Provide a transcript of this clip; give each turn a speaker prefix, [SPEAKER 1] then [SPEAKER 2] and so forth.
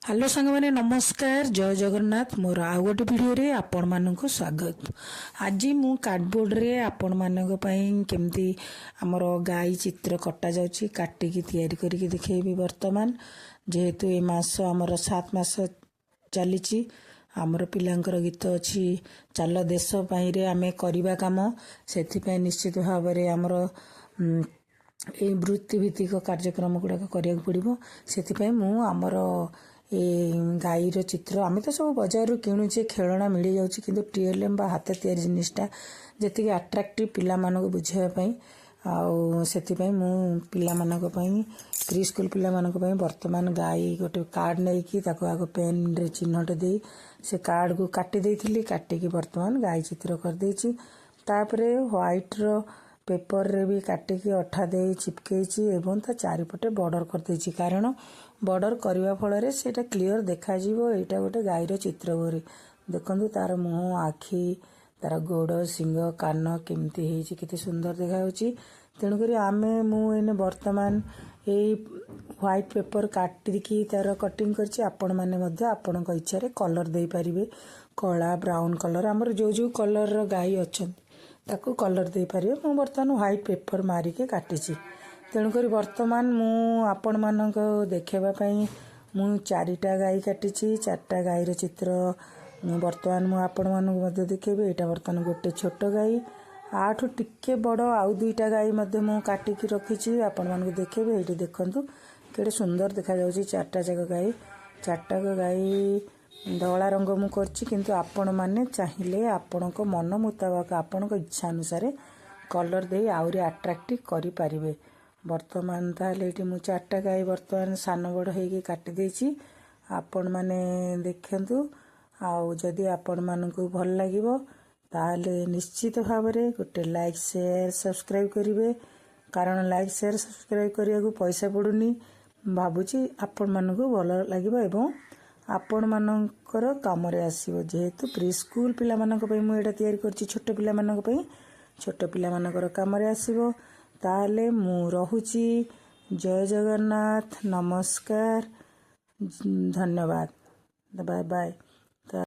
[SPEAKER 1] Hello सांग मैंने नमस्कार जय जगन्नाथ मोर आउ गोटे वीडियो रे आपण मानक स्वागत। आज मु कार्डबोर्ड रे आपण मानक पई केमती हमर गाई चित्र कटा जाउची काटिकी तयारी करिकी देखैबी। वर्तमान जेहेतु ए मास हमर 7 मास चलीची आमर पिलांकर गीत अच्छी चाल देश पई रे आमे करिबा काम सेथि पई निश्चित भाव रे हमर ए वृत्तिभित्तिक कार्यक्रम गुड़ाक करिया पड़िबो। सेथि पई मु हमर ए गाईर चित्र आम तो सब बजार किणुचे खेलना मिल जाऊँगी किंतु टीएलएम बा हाथ तैयारी जिनिसटा जी अट्राक्टिव पिला मानक बुझाइवाई आउ मु पिला मानक पई प्री स्कूल पिला मानक पई वर्तमान गाई गोटे कार्ड नहीं कि आग पेन रे चिन्हट दे से कार्ड को काटी देइथिली काटिकी वर्तमान गाई चित्र कर देछि। तापरे व्हाइट रो पेपर रे भी काटिकी अठा दे चिपकेछि एवं ता चारिपटे बॉर्डर कर देछि कारण बॉर्डर करने फल से क्लीयर देखा यहाँ गोटे गाईर चित्र भरी देखु तार मुह आखि तार गोड़ सिंग कान केमती केते सुंदर देखा। तेणुक आमे मुझे वर्तमान यही व्हाइट पेपर काटिकी तार कटिंग करछि। आपण माने मध्य आपण इच्छा रे कलर दे पारिबे कला ब्राउन कलर आमर जो जो कलर रो गाई अछन ताको कलर दे पारिबे। मु वर्तमान व्हाइट पेपर मारिके काटिछि। तेणुक वर्तमान मु आपण मानक देखेबा पई मु 4टा गाई काटिछि। 4टा गाईर चित्र वर्तमान मु आपण मानक मध्य देखेबे। एटा वर्तमान गोटे छोट गाई आठु टिके बड़ आउ 2टा गाई मध्य मु काटिकी रखिछि आपण मानक देखेबे। एठी देखंतु केडे सुंदर देखा जाउछि 4टा जगह गाई। 4टा गाई धला रंग मु करछि किंतु आपण माने चाहिले आपणक मन मुताबिक आपणक इच्छा अनुसार कलर दे आउरी अट्रैक्टिव करि पारिबे। वर्तमान ताले एठी मु 4टा गाई वर्तमान सान बड़ हेकी काटि देछि आपण माने देखंतु। आउ जदि आपण मानकु भल लागिबो ताले निश्चित भाव रे गोटे लाइक शेयर सब्सक्राइब करिवे कारण लाइक शेयर सब्सक्राइब करिया को पैसा पडुनी भाबुची आपण मानकु भल लागिबो एवं आपण मानकर काम रे आसीबो। जेहेतु प्री स्कूल पिला मानक पई मु एटा तयारी करछि छोट पिला मानक पई छोट पिला मानकर काम रे आसीबो। ताले मु रहुची जय जगन्नाथ नमस्कार धन्यवाद बाय बाय।